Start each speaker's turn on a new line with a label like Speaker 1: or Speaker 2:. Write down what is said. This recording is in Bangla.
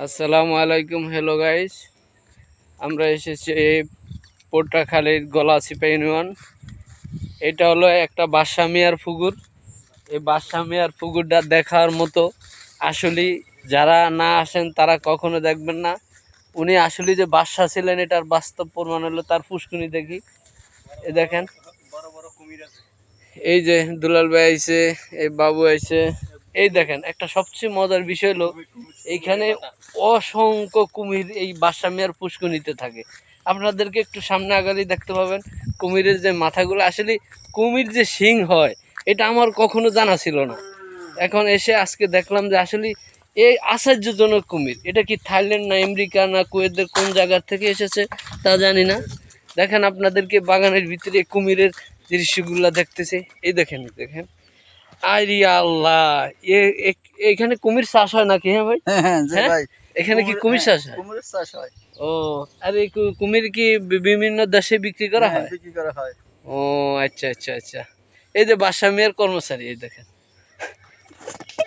Speaker 1: আসসালামু আলাইকুম, হ্যালো গাইস। আমরা এসেছি পটুয়াখালীর গলাচিপা ইউনিয়ন। এটা হলো একটা বাদশা মিয়ার পুকুর। এই বাদশা মিয়ার পুকুরটা দেখার মতো, আসলে যারা না আসেন তারা কখনো দেখবেন না। উনি আসলে যে বাদশা ছিলেন এটার বাস্তব প্রমাণ হলো তার পুষ্কুনি দেখি। এই দেখেন, এই যে দুলাল ভাই আইছে, এই বাবু আইছে। এই দেখেন, একটা সবচেয়ে মজার বিষয় হলো এইখানে অসংখ্য কুমির এই বাদশা মিয়ার পুষ্কুনিতে থাকে। আপনাদেরকে একটু সামনে আগালেই দেখতে পাবেন কুমিরের যে মাথাগুলো, আসলে কুমির যে শিং হয় এটা আমার কখনো জানা ছিল না। এখন এসে আজকে দেখলাম যে আসলে এই আশ্চর্যজনক কুমির। এটা কি থাইল্যান্ড না আমেরিকা না কুয়েতের কোন জায়গার থেকে এসেছে তা জানি না। দেখেন, আপনাদেরকে বাগানের ভিতরে কুমিরের দৃশ্যগুলা দেখতেছে। এই দেখেন দেখেন, আরে আল্লাহ, এখানে কুমির চাষ হয় নাকি? হ্যাঁ ভাই,
Speaker 2: হ্যাঁ
Speaker 1: হ্যাঁ
Speaker 2: ভাই,
Speaker 1: এখানে কি কুমির চাষ হয়?
Speaker 2: কুমিরের চাষ হয়।
Speaker 1: ও, আর এই কুমির কি বিভিন্ন দেশে বিক্রি করা হয়?
Speaker 2: বিক্রি করা হয়।
Speaker 1: ও আচ্ছা আচ্ছা আচ্ছা। এই যে বাদশা মিয়ার কর্মচারী, এই দেখেন।